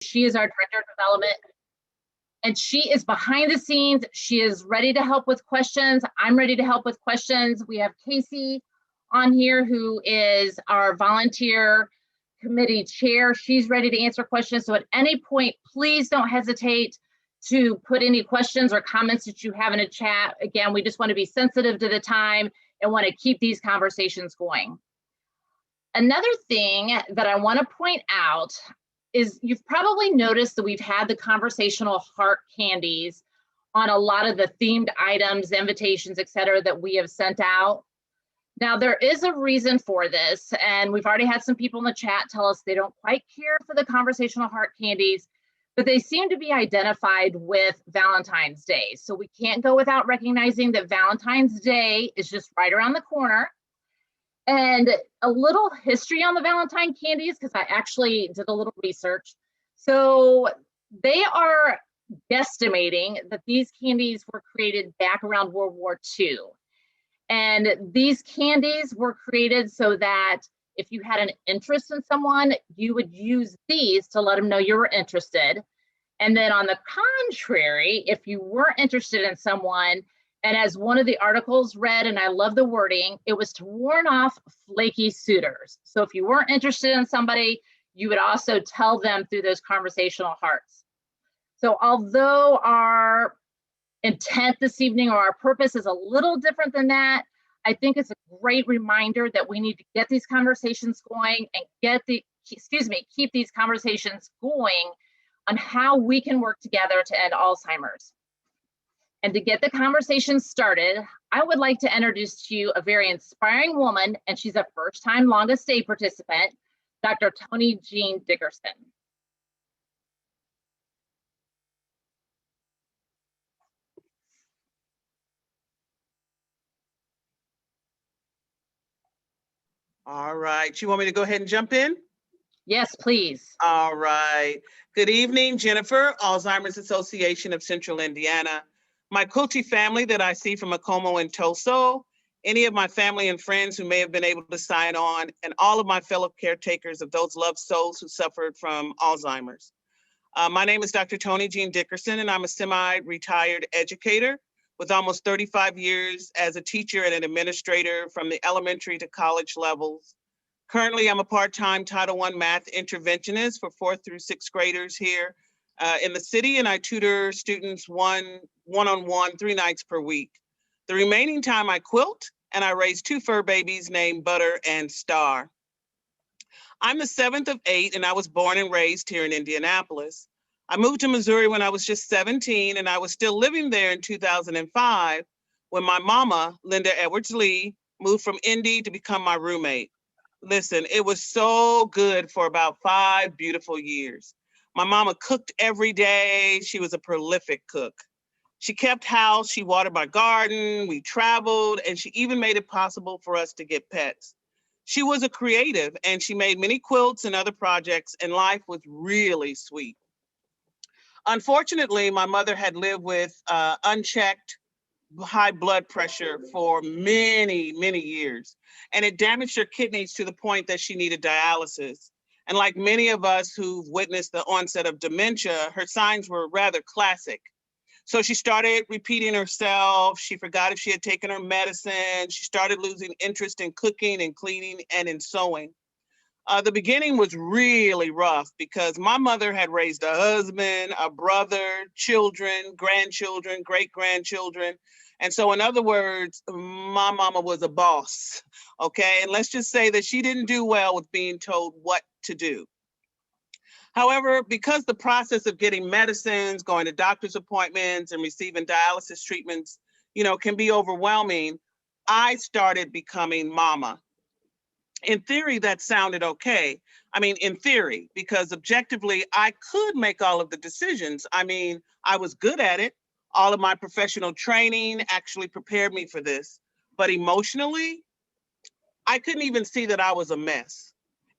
She is our director of development, and she is behind the scenes. She is ready to help with questions. I'm ready to help with questions. We have Casey on here, who is our volunteer committee chair. She's ready to answer questions. So at any point, please don't hesitate to put any questions or comments that you have in a chat. Again, we just want to be sensitive to the time and want to keep these conversations going. Another thing that I want to point out is you've probably noticed that we've had the conversational heart candies on a lot of the themed items, invitations, et cetera, that we have sent out. Now, there is a reason for this, and we've already had some people in the chat tell us they don't quite care for the conversational heart candies, but they seem to be identified with Valentine's Day. So we can't go without recognizing that Valentine's Day is just right around the corner. And a little history on the Valentine candies, because I actually did a little research. So they are guesstimating that these candies were created back around World War II. And these candies were created so that if you had an interest in someone, you would use these to let them know you were interested. And then on the contrary, if you weren't interested in someone, and as one of the articles read, and I love the wording, it was to warn off flaky suitors. So if you weren't interested in somebody, you would also tell them through those conversational hearts. So although our intent this evening or our purpose is a little different than that, I think it's a great reminder that we need to get these conversations going and keep these conversations going on how we can work together to end Alzheimer's. And to get the conversation started, I would like to introduce to you a very inspiring woman, and she's a first-time longest stay participant, Dr. Toni Jean Dickerson. All right, you want me to go ahead and jump in? Yes, please. All right. Good evening, Jennifer, Alzheimer's Association of Central Indiana. My Coachie family that I see from Acomo and Toso, any of my family and friends who may have been able to sign on, and all of my fellow caretakers of those loved souls who suffered from Alzheimer's. My name is Dr. Toni Jean Dickerson, and I'm a semi-retired educator with almost 35 years as a teacher and an administrator from the elementary to college levels. Currently, I'm a part-time Title I math interventionist for 4th through 6th graders here in the city, and I tutor students one-on-one 3 nights per week. The remaining time I quilt, and I raise 2 fur babies named Butter and Star. I'm the 7th of 8, and I was born and raised here in Indianapolis. I moved to Missouri when I was just 17, and I was still living there in 2005 when my mama, Linda Edwards Lee, moved from Indy to become my roommate. Listen, it was so good for about 5 beautiful years. My mama cooked every day. She was a prolific cook. She kept house, she watered my garden, we traveled, and she even made it possible for us to get pets. She was a creative, and she made many quilts and other projects, and life was really sweet. Unfortunately, my mother had lived with unchecked high blood pressure for many, many years, and it damaged her kidneys to the point that she needed dialysis. And like many of us who've witnessed the onset of dementia, her signs were rather classic. So she started repeating herself. She forgot if she had taken her medicine. She started losing interest in cooking and cleaning and in sewing. The beginning was really rough because my mother had raised a husband, a brother, children, grandchildren, great-grandchildren. And so in other words, my mama was a boss, okay? And let's just say that she didn't do well with being told what to do. However, because the process of getting medicines, going to doctor's appointments, and receiving dialysis treatments, can be overwhelming, I started becoming mama. In theory, that sounded okay. I mean, in theory, because objectively, I could make all of the decisions. I mean, I was good at it. All of my professional training actually prepared me for this. But emotionally, I couldn't even see that I was a mess.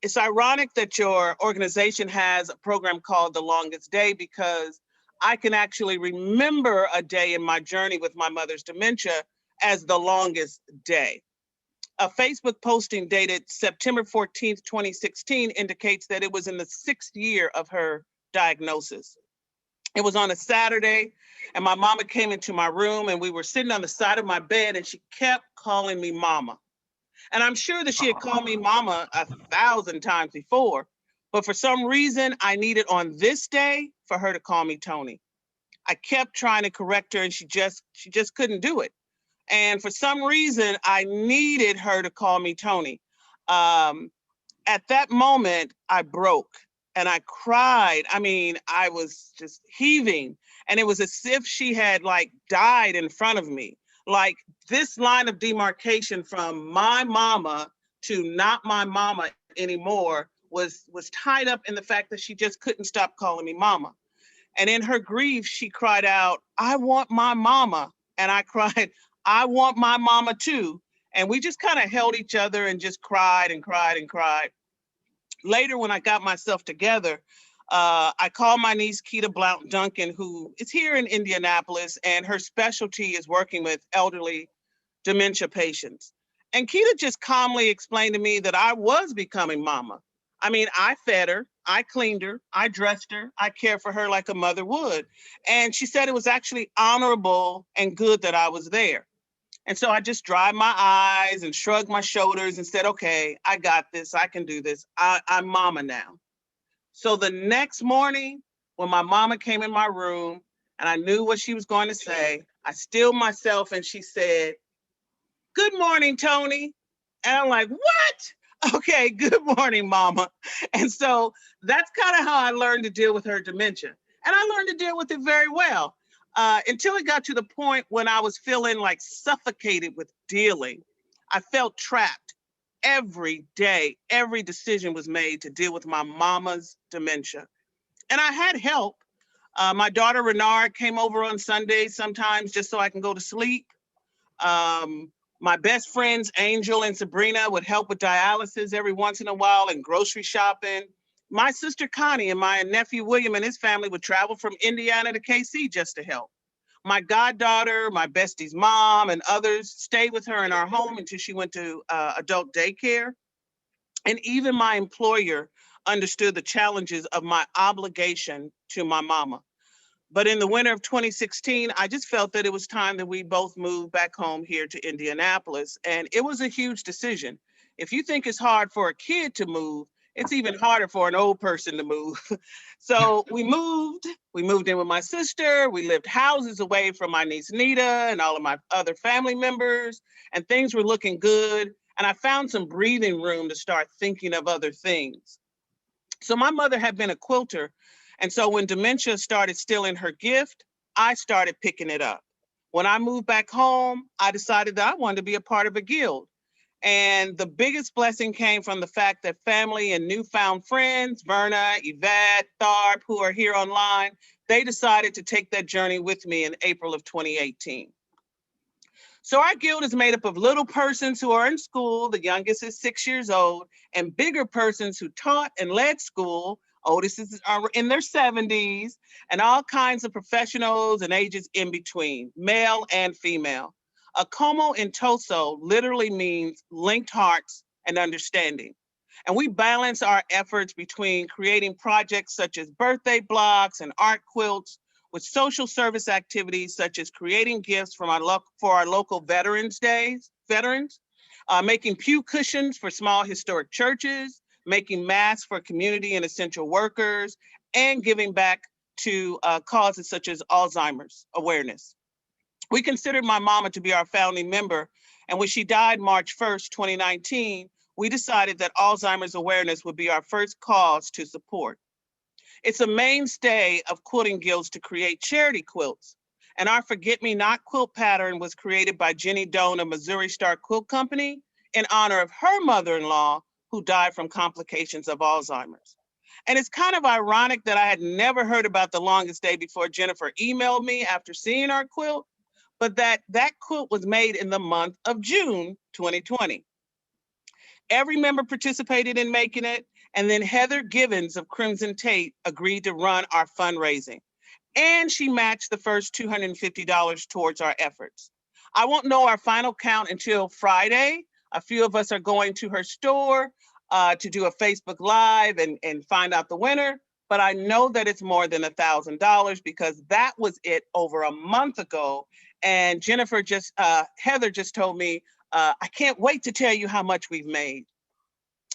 It's ironic that your organization has a program called The Longest Day, because I can actually remember a day in my journey with my mother's dementia as the longest day. A Facebook posting dated September 14th, 2016 indicates that it was in the 6th year of her diagnosis. It was on a Saturday, and my mama came into my room, and we were sitting on the side of my bed, and she kept calling me mama. And I'm sure that she had called me mama 1,000 times before, but for some reason, I needed on this day for her to call me Tony. I kept trying to correct her, and she just couldn't do it. And for some reason, I needed her to call me Tony. At that moment, I broke and I cried. I mean, I was just heaving, and it was as if she had like died in front of me. Like this line of demarcation from my mama to not my mama anymore was tied up in the fact that she just couldn't stop calling me mama. And in her grief, she cried out, "I want my mama." And I cried, "I want my mama too." And we just kind of held each other and just cried and cried and cried. Later, when I got myself together, I called my niece, Keita Blount Duncan, who is here in Indianapolis, and her specialty is working with elderly dementia patients. And Keita just calmly explained to me that I was becoming mama. I mean, I fed her, I cleaned her, I dressed her, I cared for her like a mother would. And she said it was actually honorable and good that I was there. And so I just dried my eyes and shrugged my shoulders and said, okay, I got this. I can do this. I'm mama now. So the next morning, when my mama came in my room and I knew what she was going to say, I stilled myself and she said, "Good morning, Tony." And I'm like, what? Okay, good morning, mama. And so that's kind of how I learned to deal with her dementia. And I learned to deal with it very well. Until it got to the point when I was feeling like suffocated with dealing. I felt trapped every day. Every decision was made to deal with my mama's dementia. And I had help. My daughter Renard came over on Sundays sometimes just so I can go to sleep. My best friends, Angel and Sabrina, would help with dialysis every once in a while and grocery shopping. My sister Connie and my nephew William and his family would travel from Indiana to KC just to help. My goddaughter, my bestie's mom, and others stayed with her in our home until she went to adult daycare. And even my employer understood the challenges of my obligation to my mama. But in the winter of 2016, I just felt that it was time that we both moved back home here to Indianapolis. And it was a huge decision. If you think it's hard for a kid to move, it's even harder for an old person to move. So we moved in with my sister. We lived houses away from my niece Nita and all of my other family members, and things were looking good. And I found some breathing room to start thinking of other things. So my mother had been a quilter. And so when dementia started stealing her gift, I started picking it up. When I moved back home, I decided that I wanted to be a part of a guild. And the biggest blessing came from the fact that family and newfound friends, Verna, Yvette, Tharp, who are here online, they decided to take that journey with me in April of 2018. So our guild is made up of little persons who are in school, the youngest is 6 years old, and bigger persons who taught and led school, oldest are in their 70s, and all kinds of professionals and ages in between, male and female. A como in Toso literally means linked hearts and understanding. And we balance our efforts between creating projects such as birthday blocks and art quilts with social service activities such as creating gifts for our local Veterans Days, making pew cushions for small historic churches, making masks for community and essential workers, and giving back to causes such as Alzheimer's awareness. We considered my mama to be our founding member, and when she died March 1st, 2019, we decided that Alzheimer's awareness would be our first cause to support. It's a mainstay of quilting guilds to create charity quilts, and our Forget Me Not quilt pattern was created by Jenny Doan of Missouri Star Quilt Company in honor of her mother-in-law who died from complications of Alzheimer's. And it's kind of ironic that I had never heard about The Longest Day before Jennifer emailed me after seeing our quilt, but that quilt was made in the month of June 2020. Every member participated in making it, and then Heather Givens of Crimson Tate agreed to run our fundraising. And she matched the first $250 towards our efforts. I won't know our final count until Friday. A few of us are going to her store to do a Facebook Live and find out the winner. but I know that it's more than $1,000 because that was it over a month ago. And Heather just told me, I can't wait to tell you how much we've made.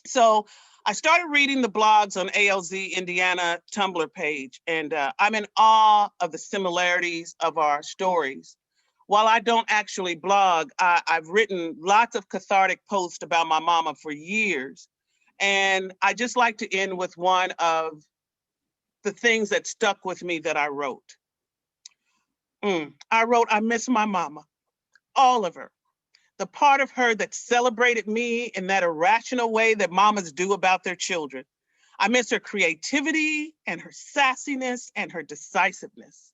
So I started reading the blogs on ALZ Indiana Tumblr page, and I'm in awe of the similarities of our stories. While I don't actually blog, I've written lots of cathartic posts about my mama for years. And I just like to end with one of the things that stuck with me that I wrote. I wrote, I miss my mama, all of her. The part of her that celebrated me in that irrational way that mamas do about their children. I miss her creativity and her sassiness and her decisiveness.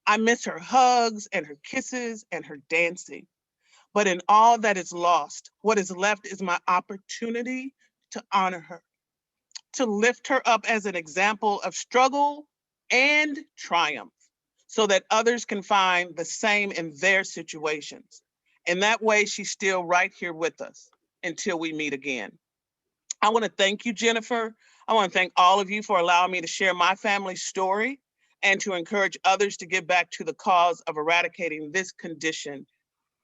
I miss her hugs and her kisses and her dancing. But in all that is lost, what is left is my opportunity to honor her, to lift her up as an example of struggle and triumph so that others can find the same in their situations. In that way, she's still right here with us until we meet again. I want to thank you, Jennifer. I want to thank all of you for allowing me to share my family's story and to encourage others to give back to the cause of eradicating this condition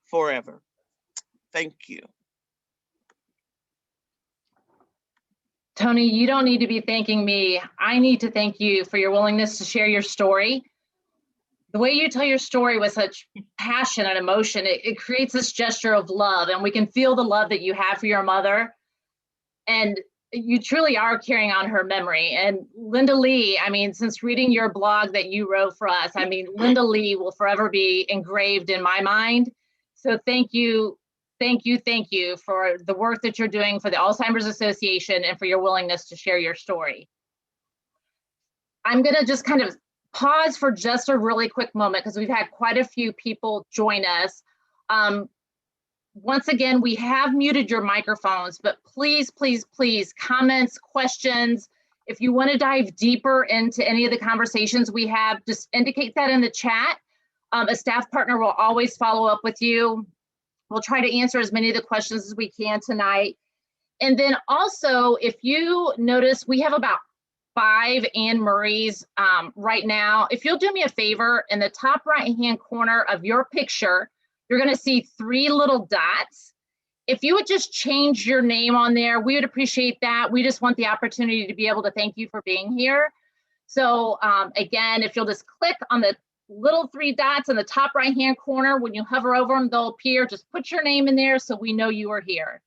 forever. Thank you. Tony, you don't need to be thanking me. I need to thank you for your willingness to share your story. The way you tell your story with such passion and emotion, it creates this gesture of love, and we can feel the love that you have for your mother. And you truly are carrying on her memory. And Linda Lee, I mean, since reading your blog that you wrote for us, I mean, Linda Lee will forever be engraved in my mind. So thank you for the work that you're doing for the Alzheimer's Association and for your willingness to share your story. I'm going to just kind of pause for just a really quick moment because we've had quite a few people join us. Once again, we have muted your microphones, but please, please, please, comments, questions, if you want to dive deeper into any of the conversations we have, just indicate that in the chat. A staff partner will always follow up with you. We'll try to answer as many of the questions as we can tonight. And then also, if you notice, we have about 5 Anne Murrays right now. If you'll do me a favor, in the top right-hand corner of your picture, you're going to see 3 little dots. If you would just change your name on there, we would appreciate that. We just want the opportunity to be able to thank you for being here. So again, if you'll just click on the little 3 dots in the top right-hand corner, when you hover over them, they'll appear. Just put your name in there so we know you are here.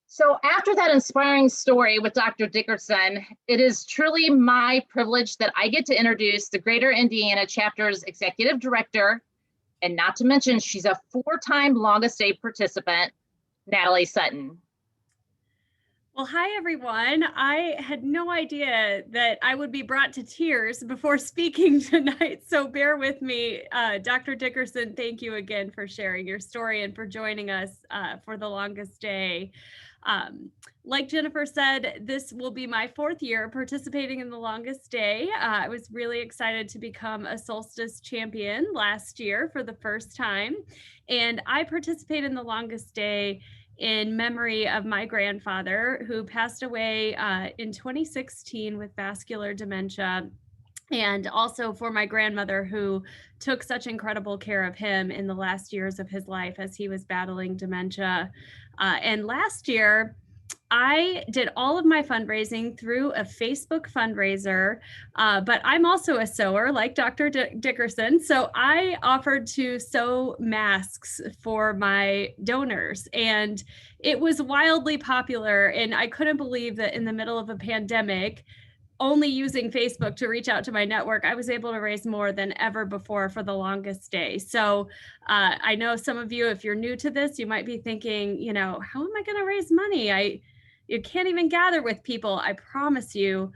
So after that inspiring story with Dr. Dickerson, it is truly my privilege that I get to introduce the Greater Indiana Chapter's Executive Director, and not to mention, she's a 4-time longest day participant, Natalie Sutton. Well, hi, everyone. I had no idea that I would be brought to tears before speaking tonight, so bear with me. Dr. Dickerson, thank you again for sharing your story and for joining us for the longest day. Like Jennifer said, this will be my 4th year participating in the longest day. I was really excited to become a solstice champion last year for the first time. And I participate in the longest day in memory of my grandfather, who passed away in 2016 with vascular dementia. And also for my grandmother, who took such incredible care of him in the last years of his life as he was battling dementia. And last year, I did all of my fundraising through a Facebook fundraiser, but I'm also a sewer like Dr. Dickerson. So I offered to sew masks for my donors, and it was wildly popular. And I couldn't believe that in the middle of a pandemic, only using Facebook to reach out to my network, I was able to raise more than ever before for the longest day. So I know some of you, if you're new to this, you might be thinking, you know, how am I going to raise money? You can't even gather with people. I promise you,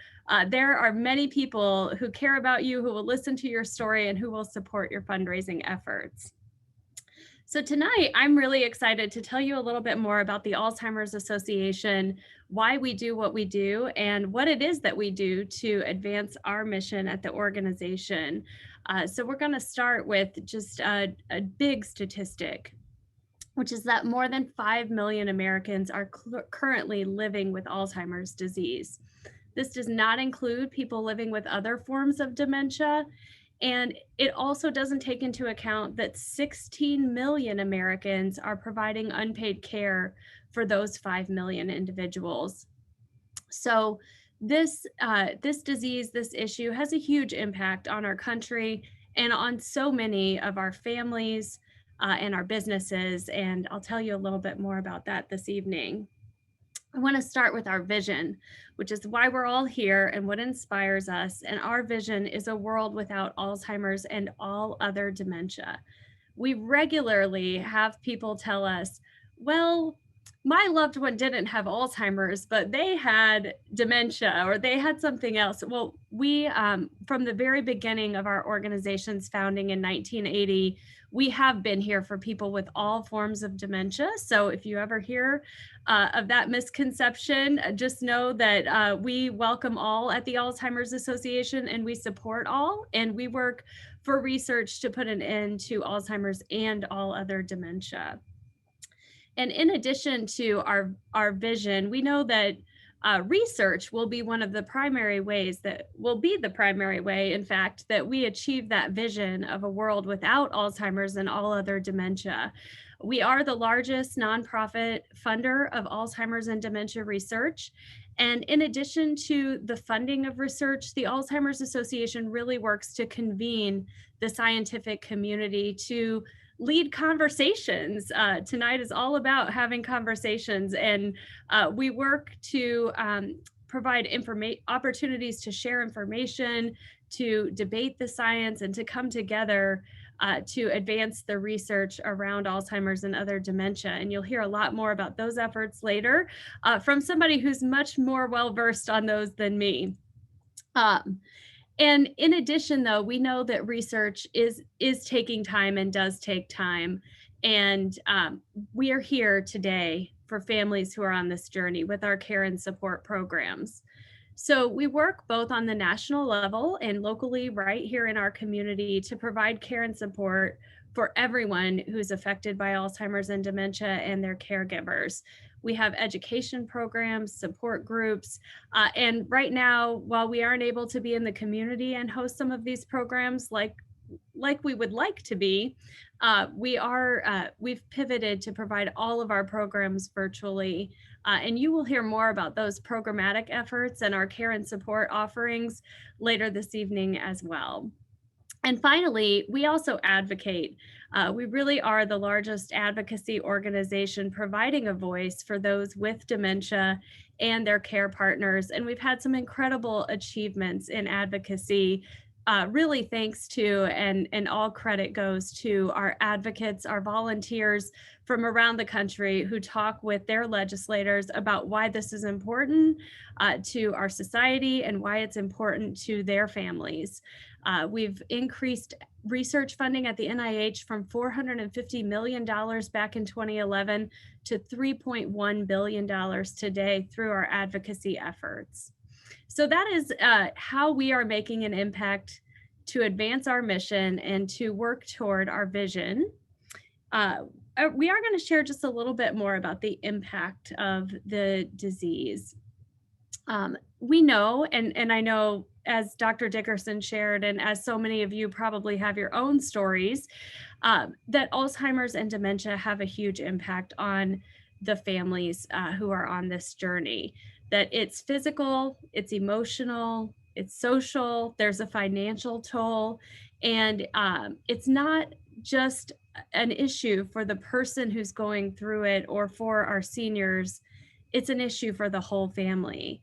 there are many people who care about you, who will listen to your story, and who will support your fundraising efforts. So tonight, I'm really excited to tell you a little bit more about the Alzheimer's Association, why we do what we do, and what it is that we do to advance our mission at the organization. So we're going to start with just a big statistic, which is that more than 5 million Americans are currently living with Alzheimer's disease. This does not include people living with other forms of dementia. And it also doesn't take into account that 16 million Americans are providing unpaid care for those 5 million individuals. So this disease, this issue has a huge impact on our country and on so many of our families and our businesses. And I'll tell you a little bit more about that this evening. I want to start with our vision, which is why we're all here and what inspires us. And our vision is a world without Alzheimer's and all other dementia. We regularly have people tell us, well, my loved one didn't have Alzheimer's, but they had dementia or they had something else. Well, we, from the very beginning of our organization's founding in 1980, we have been here for people with all forms of dementia. So if you ever hear of that misconception, just know that we welcome all at the Alzheimer's Association, and we support all, and we work for research to put an end to Alzheimer's and all other dementia. And in addition to our vision, we know that research will be one of the primary ways that will be the primary way, in fact, that we achieve that vision of a world without Alzheimer's and all other dementia. We are the largest nonprofit funder of Alzheimer's and dementia research. And in addition to the funding of research, the Alzheimer's Association really works to convene the scientific community to lead conversations. Tonight is all about having conversations, and we work to provide opportunities to share information, to debate the science, and to come together to advance the research around Alzheimer's and other dementia. And you'll hear a lot more about those efforts later from somebody who's much more well-versed on those than me. And in addition, though, we know that research is taking time and does take time. And we are here today for families who are on this journey with our care and support programs. So we work both on the national level and locally right here in our community to provide care and support for everyone who's affected by Alzheimer's and dementia and their caregivers. We have education programs, support groups, and right now, while we aren't able to be in the community and host some of these programs like we would like to be, we've pivoted to provide all of our programs virtually, and you will hear more about those programmatic efforts and our care and support offerings later this evening as well. And finally, we also advocate. We really are the largest advocacy organization providing a voice for those with dementia and their care partners. And we've had some incredible achievements in advocacy, really thanks to, and all credit goes to our advocates, our volunteers from around the country who talk with their legislators about why this is important to our society and why it's important to their families. We've increased research funding at the NIH from $450 million back in 2011 to $3.1 billion today through our advocacy efforts. So that is how we are making an impact to advance our mission and to work toward our vision. We are going to share just a little bit more about the impact of the disease. We know, and I know, as Dr. Dickerson shared, and as so many of you probably have your own stories, that Alzheimer's and dementia have a huge impact on the families who are on this journey. That it's physical, it's emotional, it's social, there's a financial toll, and it's not just an issue for the person who's going through it or for our seniors, it's an issue for the whole family.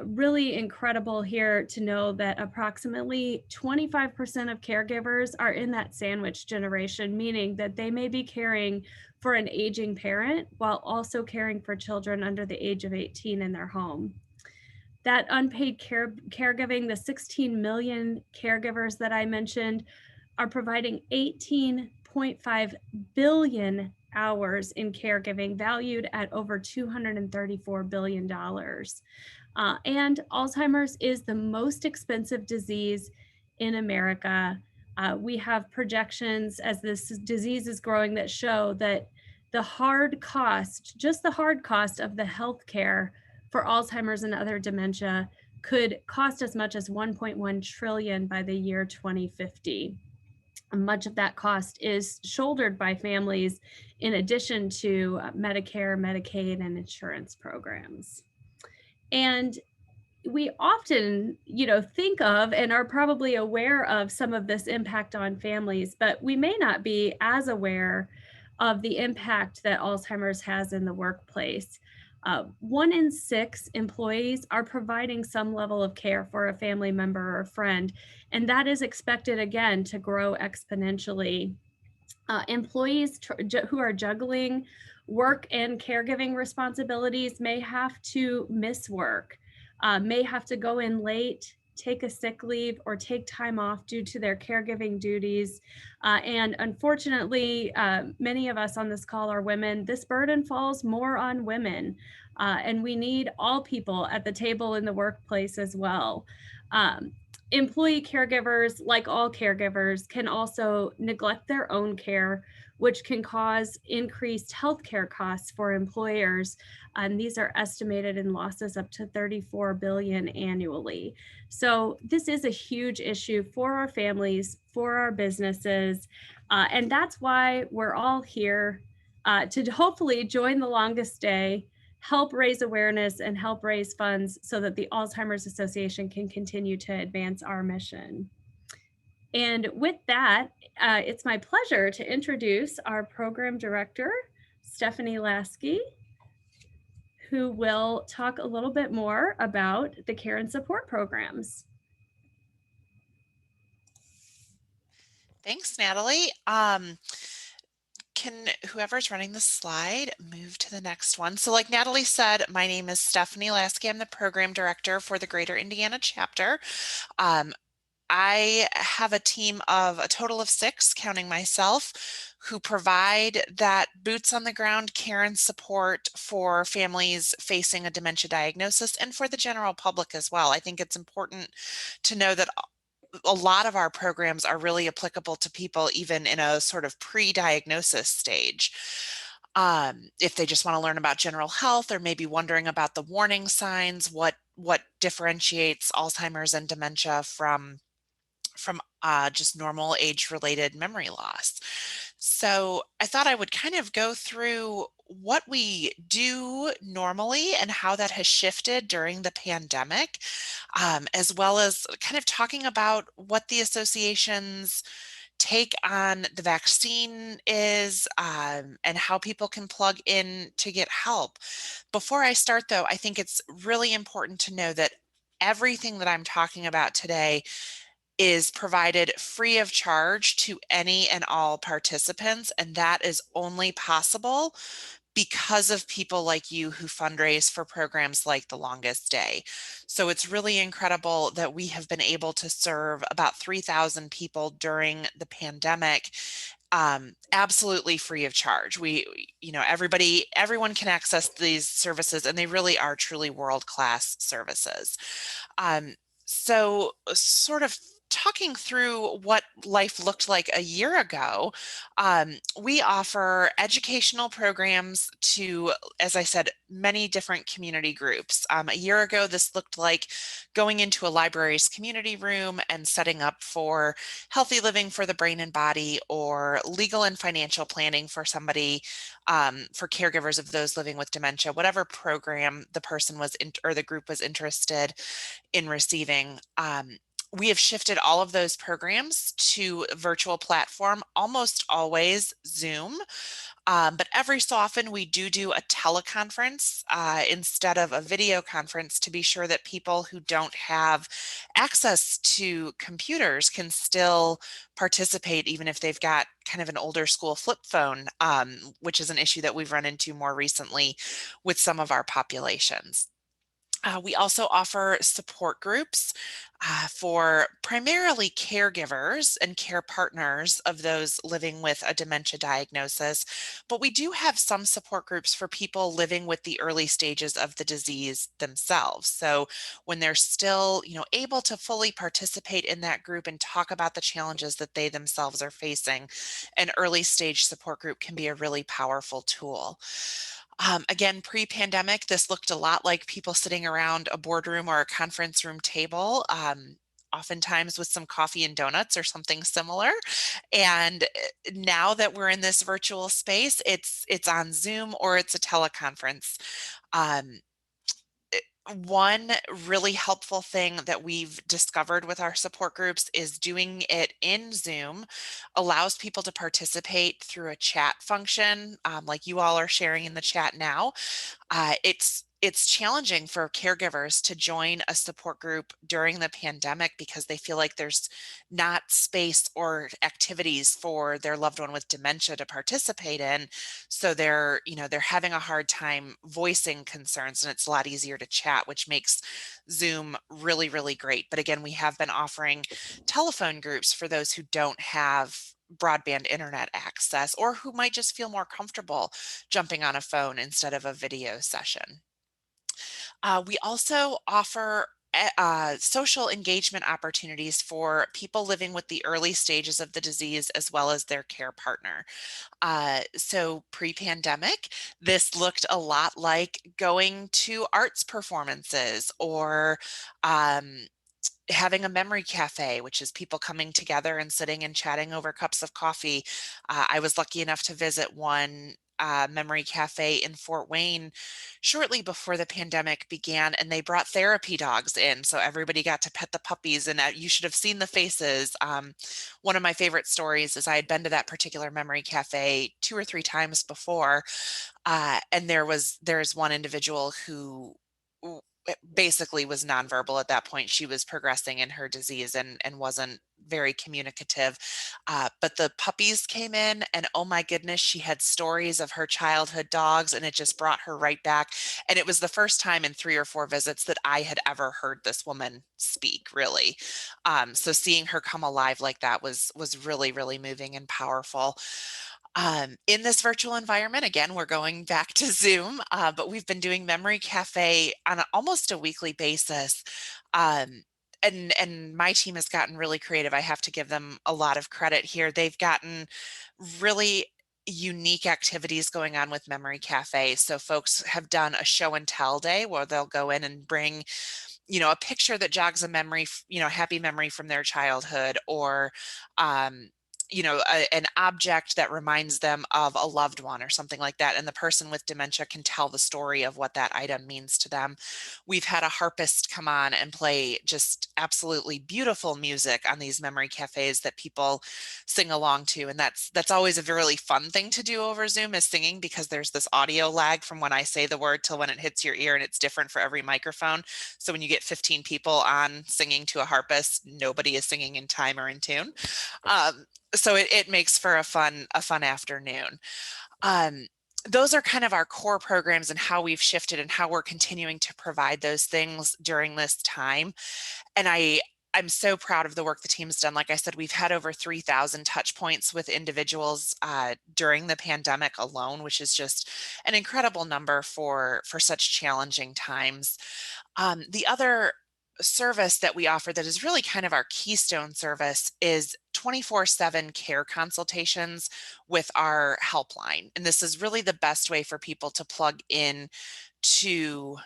Really incredible here to know that approximately 25% of caregivers are in that sandwich generation, meaning that they may be caring for an aging parent while also caring for children under the age of 18 in their home. That unpaid caregiving, the 16 million caregivers that I mentioned, are providing 18.5 billion hours in caregiving, valued at over $234 billion. And Alzheimer's is the most expensive disease in America. We have projections as this disease is growing that show that the hard cost, just the hard cost of the healthcare for Alzheimer's and other dementia could cost as much as 1.1 trillion by the year 2050. Much of that cost is shouldered by families in addition to Medicare, Medicaid, and insurance programs. And we often, think of and are probably aware of some of this impact on families, but we may not be as aware of the impact that Alzheimer's has in the workplace. 1 in 6 employees are providing some level of care for a family member or a friend, and that is expected again to grow exponentially. Employees who are juggling work and caregiving responsibilities may have to miss work, may have to go in late, take a sick leave, or take time off due to their caregiving duties. And unfortunately, many of us on this call are women. This burden falls more on women, and we need all people at the table in the workplace as well. Employee caregivers, like all caregivers, can also neglect their own care, which can cause increased healthcare costs for employers. And these are estimated in losses up to 34 billion annually. So this is a huge issue for our families, for our businesses. And that's why we're all here to hopefully join the longest day, help raise awareness, and help raise funds so that the Alzheimer's Association can continue to advance our mission. And with that, it's my pleasure to introduce our program director, Stephanie Lasky, who will talk a little bit more about the care and support programs. Thanks, Natalie. Can whoever's running the slide move to the next one? So like Natalie said, my name is Stephanie Lasky. I'm the program director for the Greater Indiana chapter. I have a team of a total of 6, counting myself, who provide that boots on the ground care and support for families facing a dementia diagnosis and for the general public as well. I think it's important to know that a lot of our programs are really applicable to people even in a sort of pre-diagnosis stage. If they just want to learn about general health or maybe wondering about the warning signs, what differentiates Alzheimer's and dementia from just normal age-related memory loss. So I thought I would kind of go through what we do normally and how that has shifted during the pandemic, as well as kind of talking about what the association's take on the vaccine is, and how people can plug in to get help. Before I start, though, I think it's really important to know that everything that I'm talking about today is provided free of charge to any and all participants, and that is only possible because of people like you who fundraise for programs like The Longest Day. So it's really incredible that we have been able to serve about 3,000 people during the pandemic, absolutely free of charge. Everyone can access these services, and they really are truly world-class services. So sort of talking through what life looked like a year ago, we offer educational programs to, as I said, many different community groups. A year ago, this looked like going into a library's community room and setting up for healthy living for the brain and body, or legal and financial planning for somebody, for caregivers of those living with dementia, whatever program the person was or the group was interested in receiving. We have shifted all of those programs to a virtual platform, almost always Zoom. But every so often we do a teleconference instead of a video conference, to be sure that people who don't have access to computers can still participate, even if they've got kind of an older school flip phone, which is an issue that we've run into more recently with some of our populations. We also offer support groups for primarily caregivers and care partners of those living with a dementia diagnosis, but we do have some support groups for people living with the early stages of the disease themselves. So when they're still, able to fully participate in that group and talk about the challenges that they themselves are facing, an early stage support group can be a really powerful tool. Again, pre-pandemic, this looked a lot like people sitting around a boardroom or a conference room table, oftentimes with some coffee and donuts or something similar. And now that we're in this virtual space, it's on Zoom or it's a teleconference. Um, One really helpful thing that we've discovered with our support groups is doing it in Zoom allows people to participate through a chat function, like you all are sharing in the chat now. It's challenging for caregivers to join a support group during the pandemic because they feel like there's not space or activities for their loved one with dementia to participate in. So they're having a hard time voicing concerns, and it's a lot easier to chat, which makes Zoom really, really great. But again, we have been offering telephone groups for those who don't have broadband internet access or who might just feel more comfortable jumping on a phone instead of a video session. We also offer social engagement opportunities for people living with the early stages of the disease as well as their care partner. So pre-pandemic, this looked a lot like going to arts performances or having a memory cafe, which is people coming together and sitting and chatting over cups of coffee. I was lucky enough to visit one memory cafe in Fort Wayne shortly before the pandemic began, and they brought therapy dogs in. So everybody got to pet the puppies, and you should have seen the faces. One of my favorite stories is I had been to that particular memory cafe 2 or 3 times before, and there's one individual who basically was nonverbal at that point. She was progressing in her disease and wasn't very communicative. But the puppies came in, and oh my goodness, she had stories of her childhood dogs, and it just brought her right back. And it was the first time in 3 or 4 visits that I had ever heard this woman speak, really. So seeing her come alive like that was really, really moving and powerful. In this virtual environment, again, we're going back to Zoom, but we've been doing Memory Cafe on almost a weekly basis. And my team has gotten really creative. I have to give them a lot of credit here. They've gotten really unique activities going on with Memory Cafe. So folks have done a show and tell day where they'll go in and bring a picture that jogs a memory, happy memory from their childhood, or um, an object that reminds them of a loved one or something like that. And the person with dementia can tell the story of what that item means to them. We've had a harpist come on and play just absolutely beautiful music on these memory cafes that people sing along to. And that's always a really fun thing to do over Zoom, is singing, because there's this audio lag from when I say the word till when it hits your ear, and it's different for every microphone. So when you get 15 people on singing to a harpist, nobody is singing in time or in tune. So it makes for a fun afternoon. Those are kind of our core programs and how we've shifted and how we're continuing to provide those things during this time. And I'm so proud of the work the team's done. Like I said, we've had over 3,000 touch points with individuals during the pandemic alone, which is just an incredible number for such challenging times. The other service that we offer that is really kind of our keystone service is 24/7 care consultations with our helpline. And this is really the best way for people to plug in to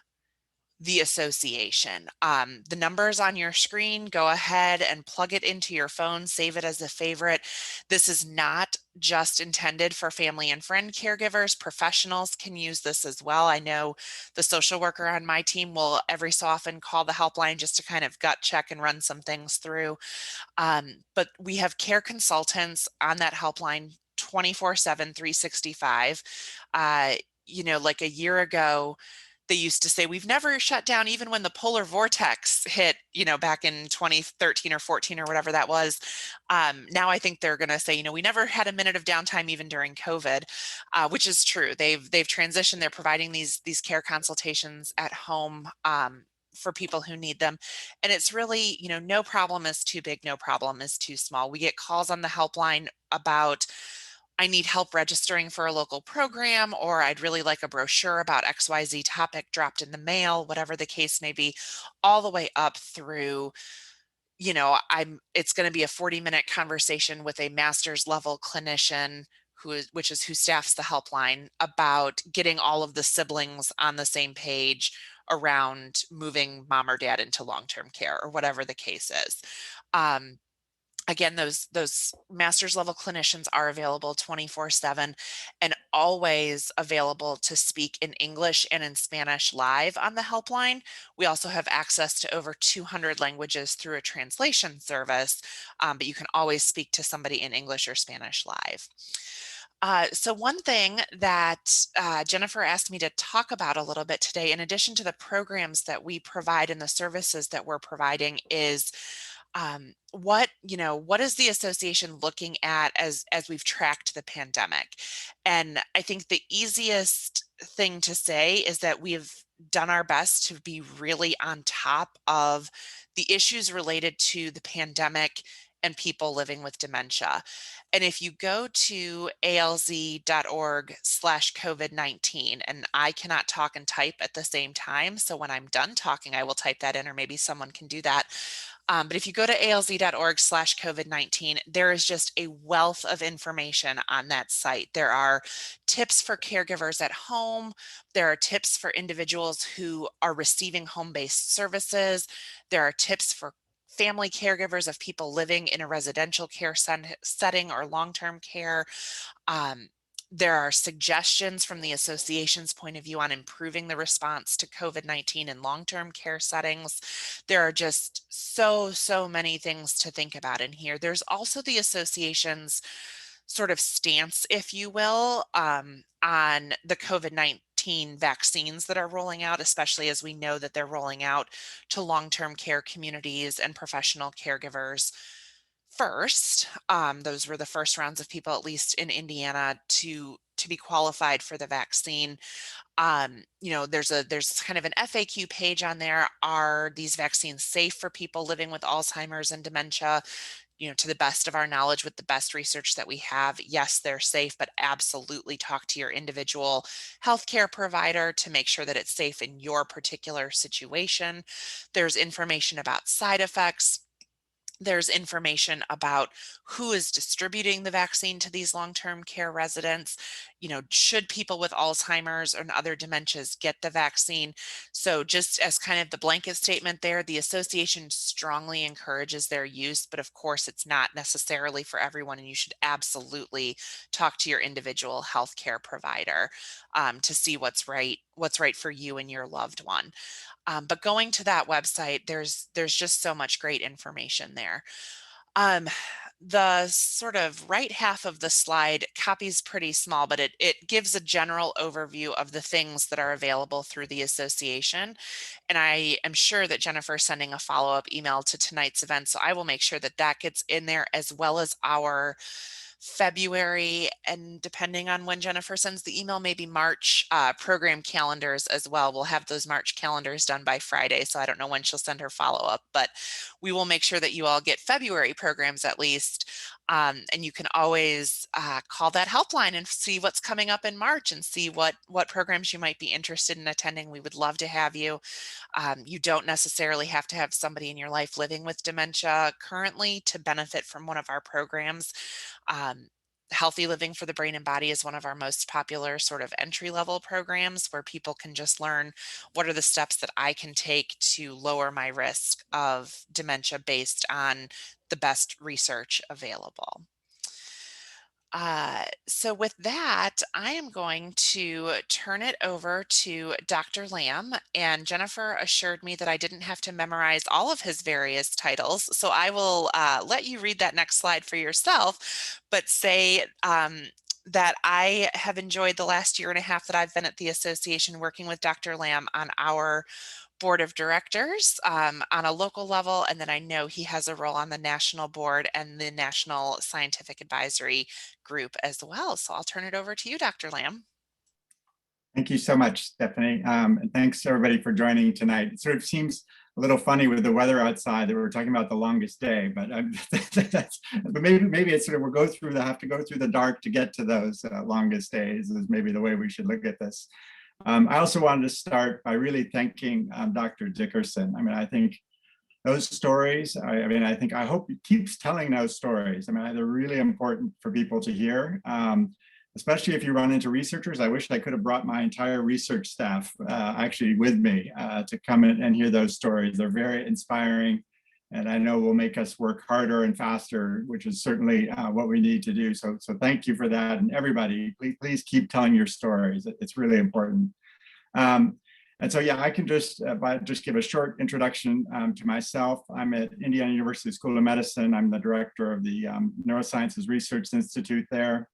the association. The number is on your screen. Go ahead and plug it into your phone, save it as a favorite. This is not just intended for family and friend caregivers. Professionals can use this as well. I know the social worker on my team will every so often call the helpline just to kind of gut check and run some things through. But we have care consultants on that helpline 24/7, 365. Like a year ago, they used to say, we've never shut down even when the polar vortex hit, back in 2013 or 14 or whatever that was. Now I think they're going to say, we never had a minute of downtime even during COVID, which is true. They've transitioned. They're providing these care consultations at home for people who need them. And it's really, no problem is too big, no problem is too small. We get calls on the helpline about, I need help registering for a local program, or I'd really like a brochure about XYZ topic dropped in the mail, whatever the case may be, all the way up through, it's going to be a 40-minute conversation with a master's level clinician which is who staffs the helpline, about getting all of the siblings on the same page around moving mom or dad into long-term care or whatever the case is. Again, those master's level clinicians are available 24/7 and always available to speak in English and in Spanish live on the helpline. We also have access to over 200 languages through a translation service, but you can always speak to somebody in English or Spanish live. So one thing that Jennifer asked me to talk about a little bit today, in addition to the programs that we provide and the services that we're providing, is what is the association looking at as we've tracked the pandemic? And I think the easiest thing to say is that we've done our best to be really on top of the issues related to the pandemic and people living with dementia. And if you go to alz.org/COVID-19, and I cannot talk and type at the same time, so when I'm done talking, I will type that in, or maybe someone can do that. But if you go to alz.org/COVID-19, there is just a wealth of information on that site. There are tips for caregivers at home. There are tips for individuals who are receiving home-based services. There are tips for family caregivers of people living in a residential care setting or long-term care. There are suggestions from the association's point of view on improving the response to COVID-19 in long-term care settings. There are just so many things to think about in here. There's also the association's sort of stance, if you will, on the COVID-19 vaccines that are rolling out, especially as we know that they're rolling out to long-term care communities and professional caregivers first. Those were the first rounds of people, at least in Indiana, to be qualified for the vaccine. There's kind of an FAQ page on there. Are these vaccines safe for people living with Alzheimer's and dementia? To the best of our knowledge, with the best research that we have, yes, they're safe, but absolutely talk to your individual healthcare provider to make sure that it's safe in your particular situation. There's information about side effects. There's information about who is distributing the vaccine to these long-term care residents. Should people with Alzheimer's and other dementias get the vaccine? So just as kind of the blanket statement there, the association strongly encourages their use, but of course it's not necessarily for everyone, and you should absolutely talk to your individual healthcare provider to see what's right for you and your loved one. But going to that website, there's just so much great information there. The sort of right half of the slide, copy's pretty small, but it gives a general overview of the things that are available through the association. And I am sure that Jennifer is sending a follow-up email to tonight's event, so I will make sure that that gets in there, as well as our February, and depending on when Jennifer sends the email, maybe March program calendars as well. We'll have those March calendars done by Friday, so I don't know when she'll send her follow-up, but we will make sure that you all get February programs at least. And you can always call that helpline and see what's coming up in March and see what programs you might be interested in attending. We would love to have you. You don't necessarily have to have somebody in your life living with dementia currently to benefit from one of our programs. Healthy Living for the Brain and Body is one of our most popular sort of entry-level programs, where people can just learn what are the steps that I can take to lower my risk of dementia based on the best research available. So with that, I am going to turn it over to Dr. Lamb, and Jennifer assured me that I didn't have to memorize all of his various titles. So I will let you read that next slide for yourself, but say that I have enjoyed the last year and a half that I've been at the association working with Dr. Lamb on our board of directors on a local level, and then I know he has a role on the national board and the National Scientific Advisory Group as well. So I'll turn it over to you, Dr. Lamb. Thank you so much, Stephanie. And thanks everybody for joining tonight. It sort of seems a little funny with the weather outside that we're talking about the longest day, but maybe it's sort of have to go through the dark to get to those longest days is maybe the way we should look at this. I also wanted to start by really thanking Dr. Dickerson. I mean, I think those stories, I hope he keeps telling those stories. I mean, they're really important for people to hear. especially if you run into researchers. I wish I could have brought my entire research staff actually with me to come in and hear those stories. They're very inspiring, and I know will make us work harder and faster, which is certainly what we need to do. So thank you for that. And everybody, please keep telling your stories. It's really important. And so, yeah, I can just give a short introduction to myself. I'm at Indiana University School of Medicine. I'm the director of the Neurosciences Research Institute there.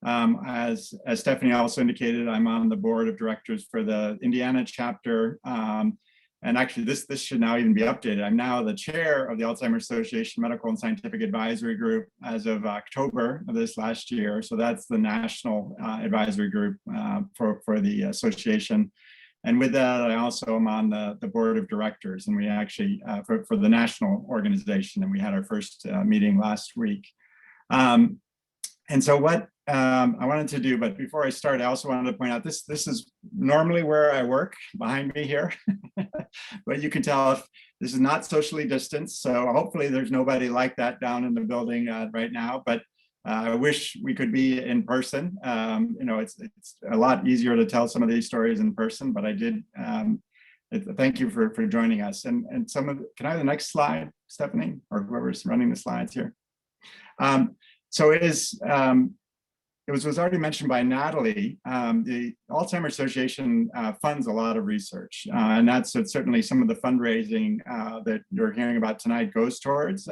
As Stephanie also indicated, I'm on the board of directors for the Indiana chapter. And actually, this should now even be updated. I'm now the chair of the Alzheimer's Association Medical and Scientific Advisory Group as of October of this last year. So that's the national advisory group for the association. And with that, I also am on the board of directors, and we actually, for the national organization, and we had our first meeting last week. And so what I wanted to do, but before I start, I also wanted to point out this is normally where I work, behind me here. But you can tell if this is not socially distanced, so hopefully there's nobody like that down in the building right now. But I wish we could be in person. You know, it's a lot easier to tell some of these stories in person, but I did. Thank you for joining us. And some of can I have the next slide, Stephanie, or whoever's running the slides here? So it was already mentioned by Natalie. The Alzheimer's Association funds a lot of research, and that's certainly some of the fundraising that you're hearing about tonight goes towards.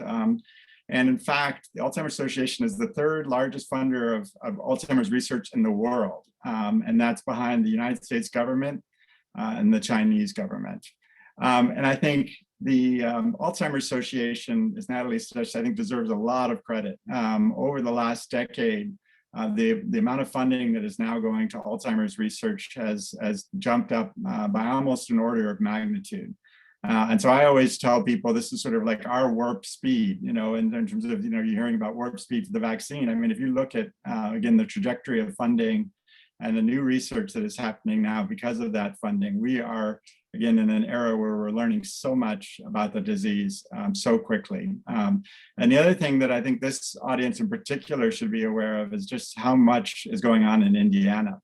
And in fact, the Alzheimer's Association is the third largest funder of Alzheimer's research in the world. And that's behind the United States government and the Chinese government. And I think the Alzheimer's Association, as Natalie said, I think deserves a lot of credit. Over the last decade, the amount of funding that is now going to Alzheimer's research has jumped up by almost an order of magnitude. And so I always tell people this is sort of like our warp speed, you know, in terms of, you know, you're hearing about warp speed for the vaccine. I mean, if you look at, again, the trajectory of funding and the new research that is happening now because of that funding, we are, again, in an era where we're learning so much about the disease so quickly. And the other thing that I think this audience in particular should be aware of is just how much is going on in Indiana.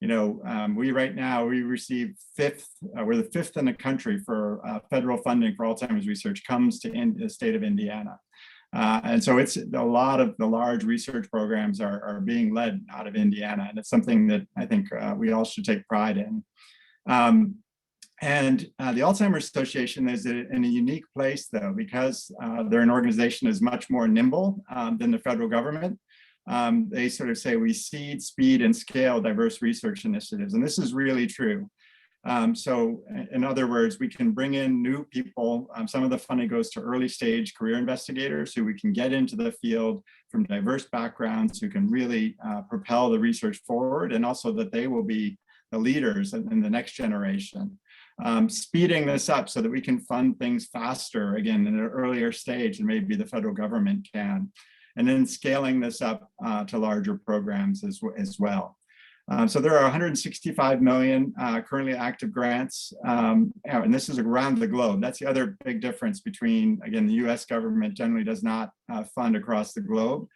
You know, we right now, we receive we're the fifth in the country for federal funding for Alzheimer's research comes to the state of Indiana. And so it's a lot of the large research programs are being led out of Indiana. And it's something that I think we all should take pride in. And the Alzheimer's Association is in a unique place, though, because they're an organization that is much more nimble than the federal government. They sort of say we seed, speed, and scale diverse research initiatives. And this is really true. So in other words, we can bring in new people. Some of the funding goes to early stage career investigators who we can get into the field from diverse backgrounds who can really propel the research forward, and also that they will be the leaders in the next generation. Speeding this up so that we can fund things faster, again, in an earlier stage than maybe the federal government can. And then scaling this up to larger programs as well. So there are 165 million currently active grants, and this is around the globe. That's the other big difference between, again, the US government generally does not fund across the globe,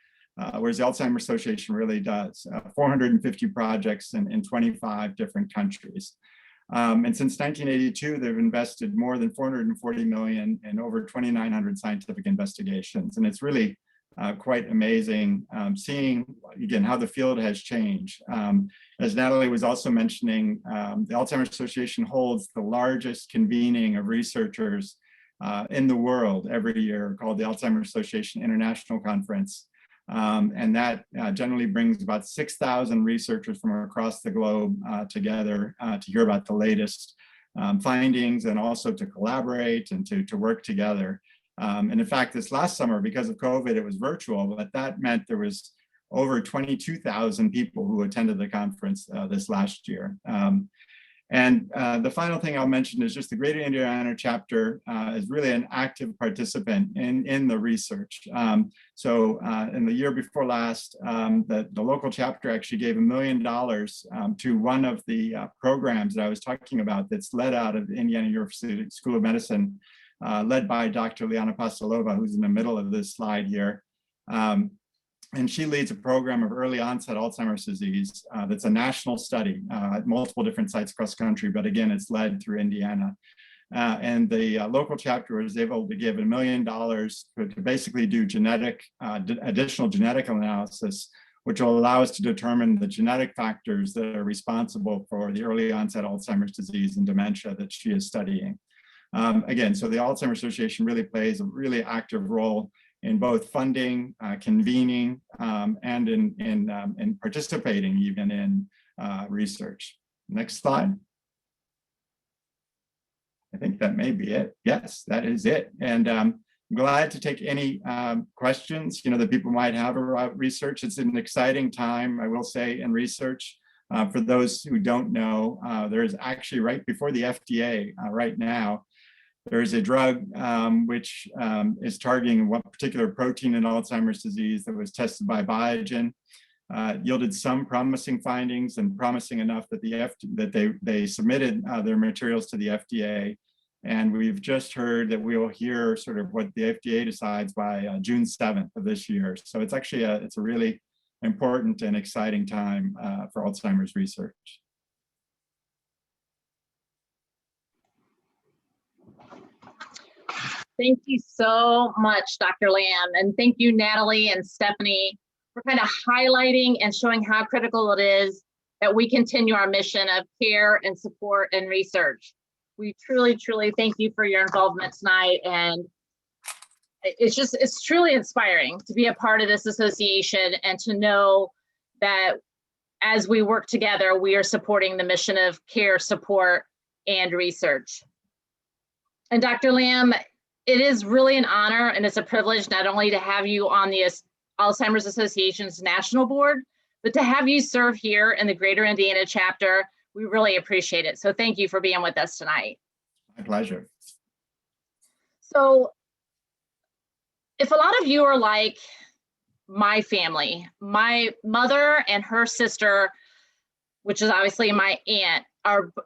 whereas the Alzheimer's Association really does. 450 projects in 25 different countries. And since 1982, they've invested more than 440 million in over 2,900 scientific investigations. And it's really quite amazing seeing, again, how the field has changed. As Natalie was also mentioning, the Alzheimer's Association holds the largest convening of researchers in the world every year, called the Alzheimer's Association International Conference. And that generally brings about 6,000 researchers from across the globe together to hear about the latest findings, and also to collaborate and to work together. And in fact, this last summer, because of COVID, it was virtual, but that meant there was over 22,000 people who attended the conference this last year. And the final thing I'll mention is just the Greater Indiana chapter is really an active participant in the research. So in the year before last, the local chapter actually gave $1 million to one of the programs that I was talking about that's led out of the Indiana University School of Medicine, led by Dr. Liana Pastalova, who's in the middle of this slide here. And she leads a program of early onset Alzheimer's disease that's a national study at multiple different sites across the country, but again, it's led through Indiana. And the local chapter was able to give $1 million to basically do additional genetic analysis, which will allow us to determine the genetic factors that are responsible for the early onset Alzheimer's disease and dementia that she is studying. Again, so the Alzheimer's Association really plays a really active role in both funding, convening, and in participating even in research. Next slide. I think that may be it. Yes, that is it. And I'm glad to take any questions, that people might have about research. It's an exciting time, I will say, in research. For those who don't know, there is actually right before the FDA right now, there is a drug which is targeting one particular protein in Alzheimer's disease that was tested by Biogen. Yielded some promising findings and promising enough that they submitted their materials to the FDA. And we've just heard that we will hear sort of what the FDA decides by June 7th of this year. So it's actually it's a really important and exciting time for Alzheimer's research. Thank you so much, Dr. Lamb, and thank you, Natalie and Stephanie, for kind of highlighting and showing how critical it is that we continue our mission of care and support and research. We truly, truly thank you for your involvement tonight, and it's truly inspiring to be a part of this association and to know that as we work together, we are supporting the mission of care, support, and research. And Dr. Lamb, it is really an honor and it's a privilege not only to have you on the Alzheimer's Association's national board, but to have you serve here in the Greater Indiana chapter. We really appreciate it. So thank you for being with us tonight. My pleasure. So if a lot of you are like my family, my mother and her sister, which is obviously my aunt,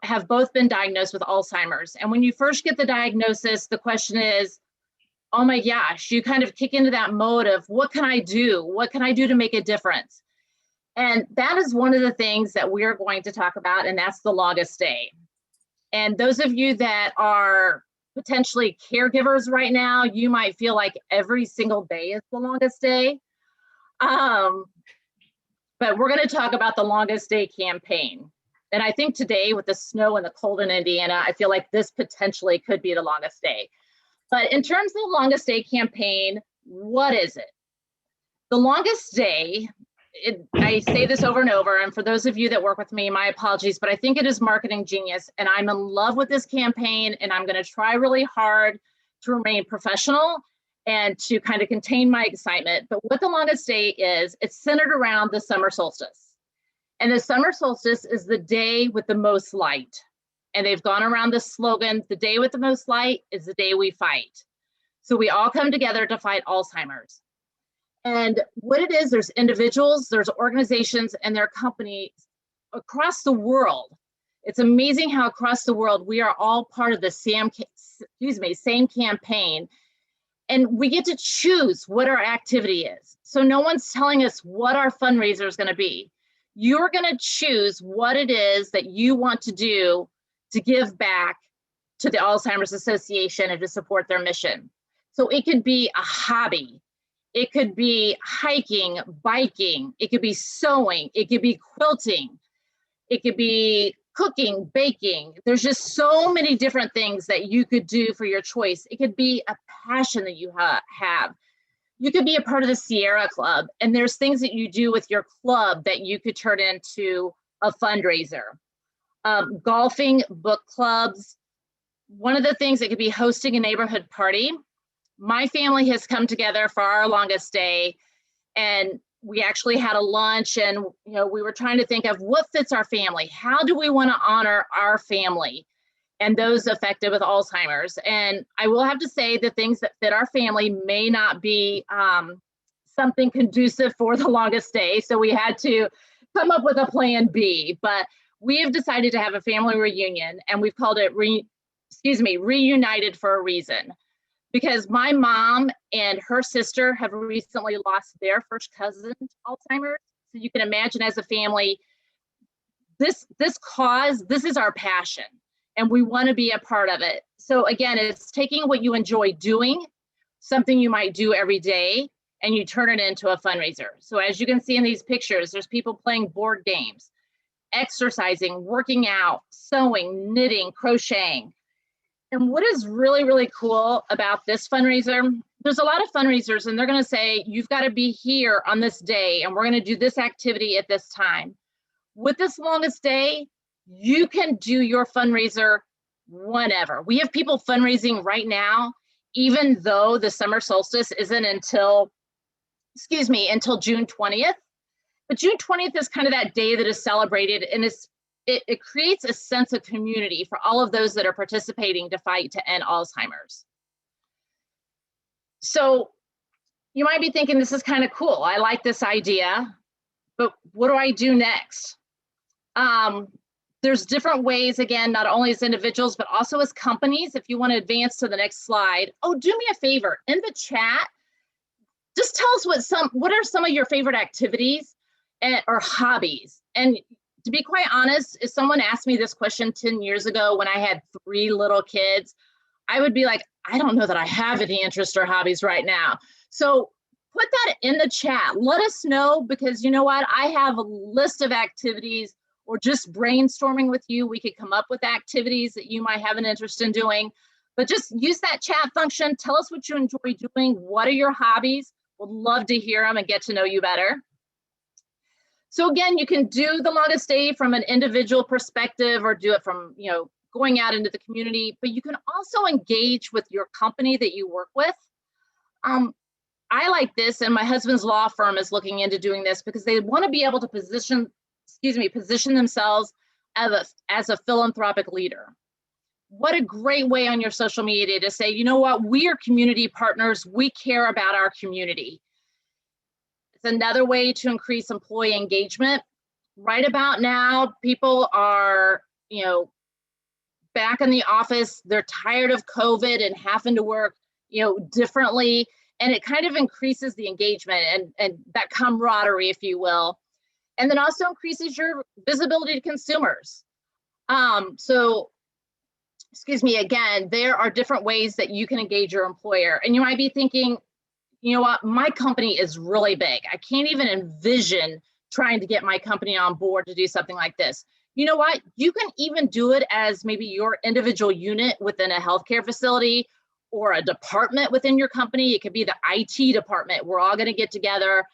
have both been diagnosed with Alzheimer's. And when you first get the diagnosis, the question is, oh my gosh, you kind of kick into that mode of what can I do? What can I do to make a difference? And that is one of the things that we're going to talk about, and that's the longest day. And those of you that are potentially caregivers right now, you might feel like every single day is the longest day. But we're going to talk about the longest day campaign. And I think today with the snow and the cold in Indiana, I feel like this potentially could be the longest day. But in terms of the longest day campaign, what is it? The longest day, I say this over and over, and for those of you that work with me, my apologies, but I think it is marketing genius, and I'm in love with this campaign, and I'm going to try really hard to remain professional and to kind of contain my excitement. But what the longest day is, it's centered around the summer solstice. And the summer solstice is the day with the most light. And they've gone around this slogan, the day with the most light is the day we fight. So we all come together to fight Alzheimer's. And what it is, there's individuals, there's organizations, and there are companies across the world. It's amazing how across the world, we are all part of the same campaign. And we get to choose what our activity is. So no one's telling us what our fundraiser is going to be. You're going to choose what it is that you want to do to give back to the Alzheimer's Association and to support their mission. So it could be a hobby. It could be hiking, biking. It could be sewing. It could be quilting. It could be cooking, baking. There's just so many different things that you could do for your choice. It could be a passion that you have. You could be a part of the Sierra Club, and there's things that you do with your club that you could turn into a fundraiser. Golfing, book clubs. One of the things that could be hosting a neighborhood party. My family has come together for our longest day, and we actually had a lunch, and we were trying to think of what fits our family. How do we want to honor our family and those affected with Alzheimer's? And I will have to say the things that fit our family may not be something conducive for the longest day. So we had to come up with a plan B, but we have decided to have a family reunion, and we've called it Reunited for a reason. because my mom and her sister have recently lost their first cousin to Alzheimer's. So you can imagine, as a family, this cause, this is our passion, and we want to be a part of it. So again, it's taking what you enjoy doing, something you might do every day, and you turn it into a fundraiser. So as you can see in these pictures, there's people playing board games, exercising, working out, sewing, knitting, crocheting. And what is really, really cool about this fundraiser, there's a lot of fundraisers and they're going to say, you've got to be here on this day and we're going to do this activity at this time. With this longest day, you can do your fundraiser whenever. We have people fundraising right now, even though the summer solstice isn't until June 20th. But June 20th is kind of that day that is celebrated, and it creates a sense of community for all of those that are participating to fight to end Alzheimer's. So you might be thinking, this is kind of cool. I like this idea, but what do I do next? There's different ways, again, not only as individuals, but also as companies. If you want to advance to the next slide, do me a favor, in the chat, just tell us what are some of your favorite activities or hobbies. And to be quite honest, if someone asked me this question 10 years ago when I had 3 little kids, I would be like, I don't know that I have any interest or hobbies right now. So put that in the chat. Let us know, because you know what? I have a list of activities, or just brainstorming with you. We could come up with activities that you might have an interest in doing, but just use that chat function. Tell us what you enjoy doing. What are your hobbies? We'd love to hear them and get to know you better. So again, you can do the longest day from an individual perspective, or do it from, going out into the community, but you can also engage with your company that you work with. I like this, and my husband's law firm is looking into doing this because they want to be able to position themselves as a philanthropic leader. What a great way on your social media to say, you know what, we are community partners. We care about our community. It's another way to increase employee engagement. Right about now, people are, back in the office. They're tired of COVID and having to work, differently. And it kind of increases the engagement and that camaraderie, if you will. And then also increases your visibility to consumers. Again, there are different ways that you can engage your employer. And you might be thinking, you know what, my company is really big. I can't even envision trying to get my company on board to do something like this. You know what, you can even do it as maybe your individual unit within a healthcare facility or a department within your company. It could be the IT department. We're all going to get together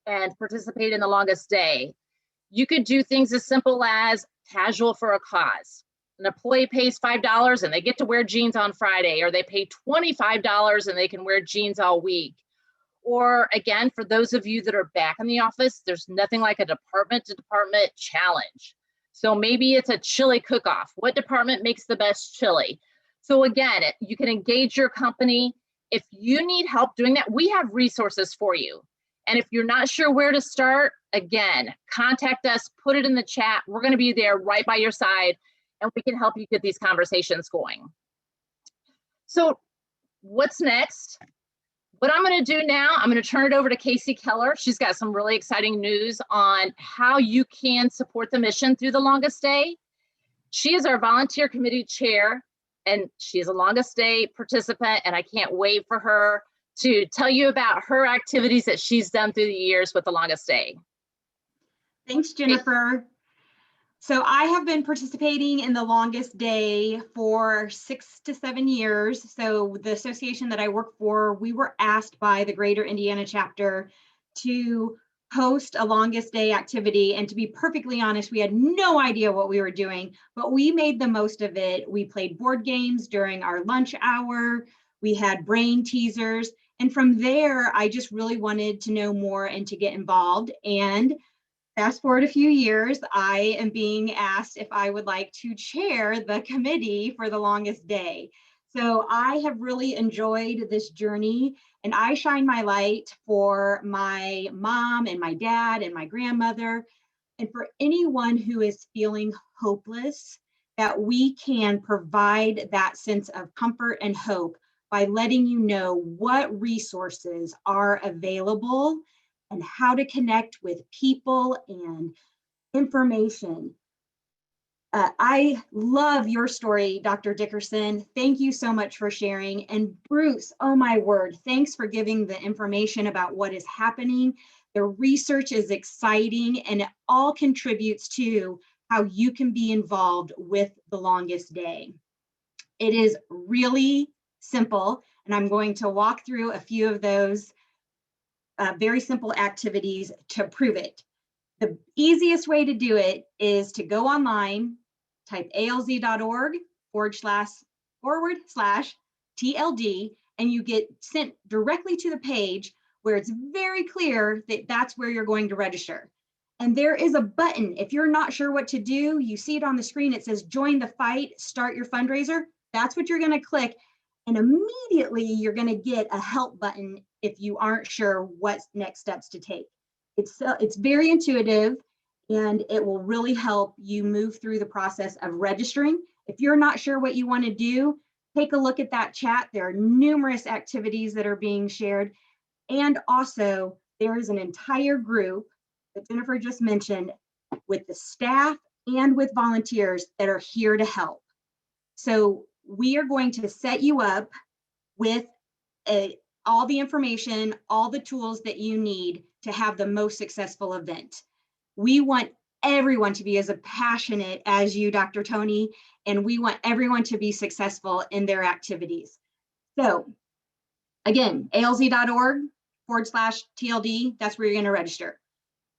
and participate in the longest day. You could do things as simple as casual for a cause. An employee pays $5 and they get to wear jeans on Friday, or they pay $25 and they can wear jeans all week. Or again, for those of you that are back in the office, there's nothing like a department to department challenge. So maybe it's a chili cook-off. What department makes the best chili? So again, you can engage your company. If you need help doing that, we have resources for you. And if you're not sure where to start, again, contact us, put it in the chat. We're going to be there right by your side, and we can help you get these conversations going. So what's next? What I'm going to do now, I'm going to turn it over to Casey Keller. She's got some really exciting news on how you can support the mission through the longest day. She is our volunteer committee chair, and she's a longest day participant, and I can't wait for her to tell you about her activities that she's done through the years with the longest day. Thanks, Jennifer. So I have been participating in the longest day for 6 to 7 years. So the association that I work for, we were asked by the Greater Indiana Chapter to host a longest day activity. And to be perfectly honest, we had no idea what we were doing, but we made the most of it. We played board games during our lunch hour. We had brain teasers. And from there, I just really wanted to know more and to get involved. And fast forward a few years, I am being asked if I would like to chair the committee for the longest day. So I have really enjoyed this journey, and I shine my light for my mom and my dad and my grandmother, and for anyone who is feeling hopeless, that we can provide that sense of comfort and hope by letting you know what resources are available and how to connect with people and information. I love your story, Dr. Dickerson. Thank you so much for sharing. And Bruce, oh my word, thanks for giving the information about what is happening. The research is exciting and it all contributes to how you can be involved with the longest day. It is really simple, and I'm going to walk through a few of those very simple activities to prove it. The easiest way to do it is to go online, type alz.org/TLD, and you get sent directly to the page where it's very clear that that's where you're going to register. And there is a button. If you're not sure what to do, you see it on the screen. It says join the fight, start your fundraiser. That's what you're going to click. And immediately you're going to get a help button if you aren't sure what next steps to take. It's very intuitive, and it will really help you move through the process of registering. If you're not sure what you want to do, take a look at that chat. There are numerous activities that are being shared. And also, there is an entire group that Jennifer just mentioned with the staff and with volunteers that are here to help. So we are going to set you up with all the information, all the tools that you need to have the most successful event. We want everyone to be as passionate as you, Dr. Tony, and we want everyone to be successful in their activities. So again, alz.org/TLD, that's where you're going to register.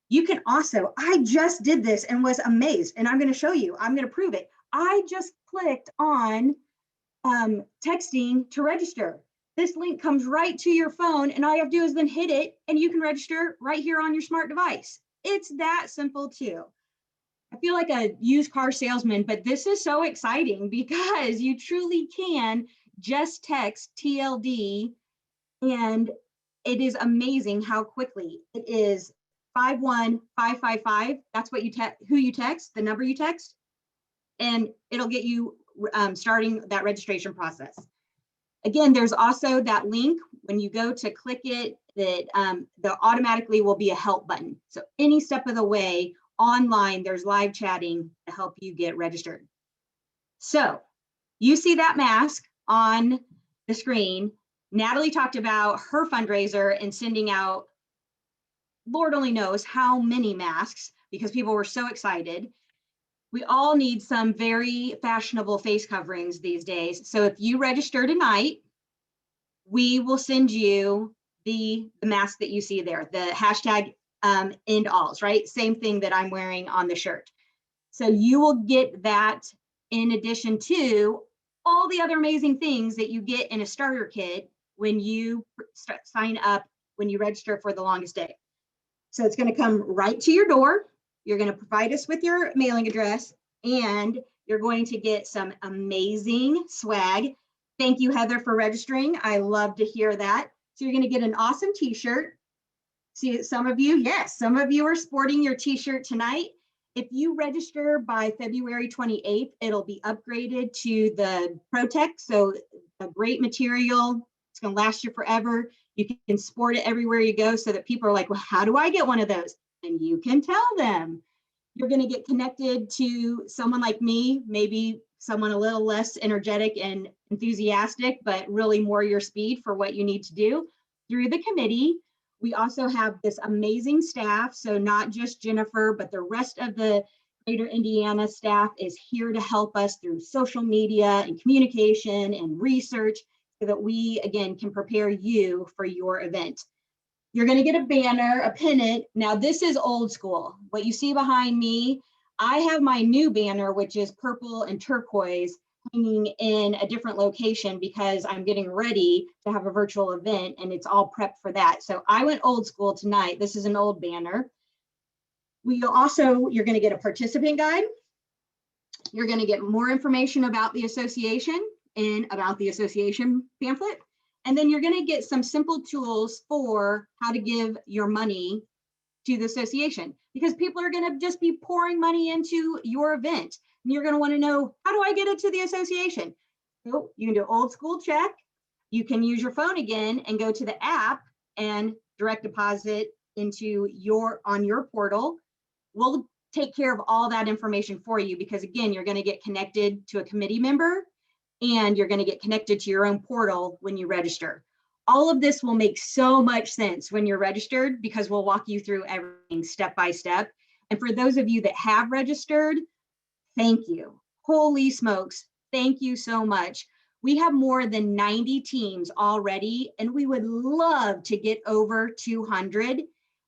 You can also, I just did this and was amazed, and I'm going to show you, I'm going to prove it. I just clicked on texting to register. This link comes right to your phone, and all you have to do is then hit it, and you can register right here on your smart device. It's that simple too. I feel like a used car salesman, but this is so exciting because you truly can just text TLD, and it is amazing how quickly it is. 51555. That's what who you text, the number you text, and it'll get you starting that registration process. Again, there's also that link when you go to click it that there automatically will be a help button. So any step of the way online, there's live chatting to help you get registered. So you see that mask on the screen. Natalie talked about her fundraiser and sending out Lord only knows how many masks because people were so excited. We all need some very fashionable face coverings these days. So if you register tonight, we will send you the mask that you see there, the hashtag end alls, right? Same thing that I'm wearing on the shirt. So you will get that in addition to all the other amazing things that you get in a starter kit when you sign up, when you register for the longest day. So it's going to come right to your door. You're going to provide us with your mailing address, and you're going to get some amazing swag. Thank you, Heather, for registering. I love to hear that. So you're going to get an awesome t-shirt. See, some of you, yes, some of you are sporting your t-shirt tonight. If you register by February 28th, it'll be upgraded to the ProTech. So a great material. It's going to last you forever. You can sport it everywhere you go so that people are like, well, how do I get one of those? And you can tell them. You're going to get connected to someone like me, maybe someone a little less energetic and enthusiastic, but really more your speed for what you need to do through the committee. We also have this amazing staff. So not just Jennifer, but the rest of the Greater Indiana staff is here to help us through social media and communication and research so that we, again, can prepare you for your event. You're going to get a banner, a pennant. Now, this is old school. What you see behind me, I have my new banner, which is purple and turquoise, hanging in a different location because I'm getting ready to have a virtual event and it's all prepped for that. So I went old school tonight. This is an old banner. You're going to get a participant guide. You're going to get more information about the association and about the association pamphlet. And then you're going to get some simple tools for how to give your money to the association, because people are going to just be pouring money into your event. And you're going to want to know, how do I get it to the association? So you can do old school check, You can use your phone again and go to the app and direct deposit into on your portal. We'll take care of all that information for you, because again, you're going to get connected to a committee member and you're going to get connected to your own portal when you register. All of this will make so much sense when you're registered, because we'll walk you through everything step by step. And for those of you that have registered, thank you. Holy smokes, thank you so much. We have more than 90 teams already, and we would love to get over 200,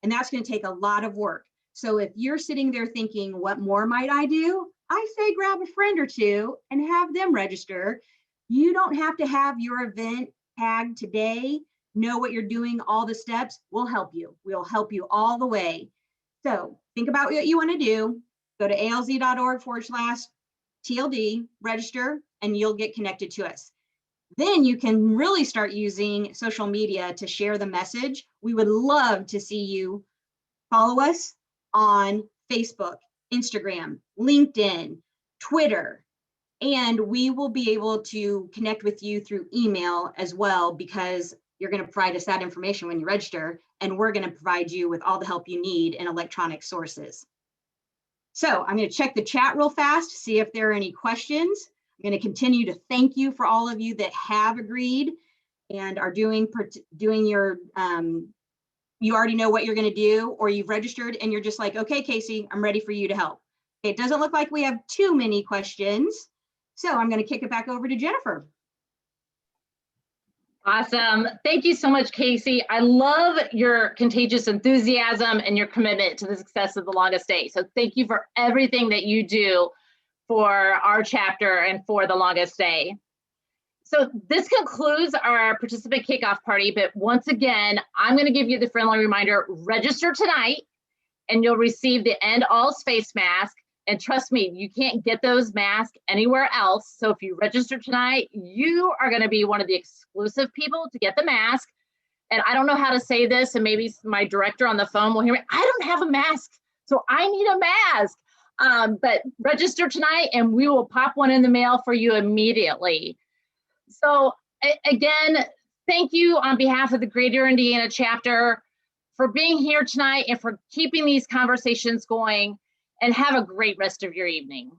and that's going to take a lot of work. So if you're sitting there thinking, what more might I do? I say grab a friend or two and have them register. You don't have to have your event tagged today. Know what you're doing, all the steps. We'll help you. We'll help you all the way. So think about what you want to do. Go to alz.org/TLD, register, and you'll get connected to us. Then you can really start using social media to share the message. We would love to see you follow us on Facebook, Instagram, LinkedIn, Twitter, and we will be able to connect with you through email as well, because you're going to provide us that information when you register, and we're going to provide you with all the help you need in electronic sources. So I'm going to check the chat real fast, see if there are any questions. I'm going to continue to thank you for all of you that have agreed and are doing your, you already know what you're going to do, or you've registered and you're just like, okay, Casey, I'm ready for you to help. It doesn't look like we have too many questions, so I'm going to kick it back over to Jennifer. Awesome. Thank you so much, Casey. I love your contagious enthusiasm and your commitment to the success of the longest day. So thank you for everything that you do for our chapter and for the longest day. So this concludes our participant kickoff party, but once again, I'm going to give you the friendly reminder: register tonight and you'll receive the End All face mask. And trust me, you can't get those masks anywhere else. So if you register tonight, you are going to be one of the exclusive people to get the mask. And I don't know how to say this, and maybe my director on the phone will hear me. I don't have a mask, so I need a mask. But register tonight and we will pop one in the mail for you immediately. So again, thank you on behalf of the Greater Indiana chapter for being here tonight and for keeping these conversations going, and have a great rest of your evening.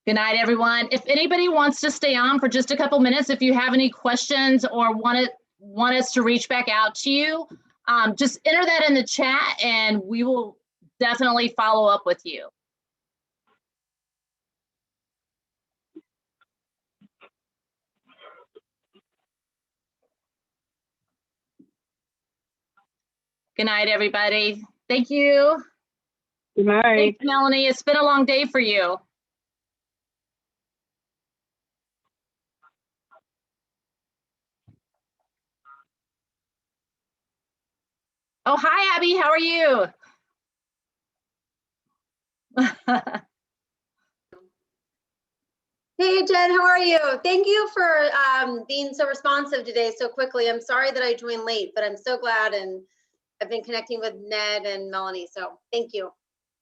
Good night, everyone. If anybody wants to stay on for just a couple minutes, if you have any questions or want us to reach back out to you, just enter that in the chat and we will definitely follow up with you. Good night, everybody. Thank you. Good night. Thanks, Melanie. It's been a long day for you. Oh, hi, Abby. How are you? Hey, Jen, how are you? Thank you for being so responsive today so quickly. I'm sorry that I joined late, but I'm so glad, and I've been connecting with Ned and Melanie, so thank you.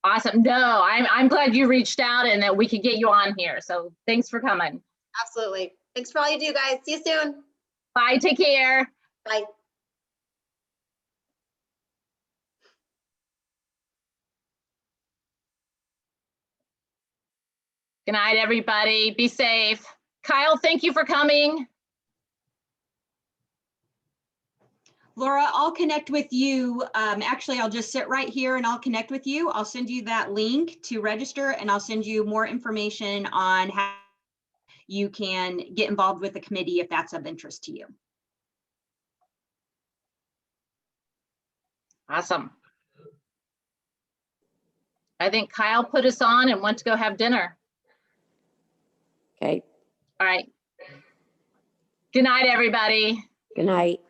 Awesome. No, I'm glad you reached out and that we could get you on here. So thanks for coming. Absolutely. Thanks for all you do, guys. See you soon. Bye. Take care. Bye. Good night, everybody. Be safe. Kyle, thank you for coming. Laura, I'll connect with you. Actually, I'll just sit right here and I'll connect with you. I'll send you that link to register, and I'll send you more information on how you can get involved with the committee if that's of interest to you. Awesome. I think Kyle put us on and went to go have dinner. Okay. All right. Good night, everybody. Good night.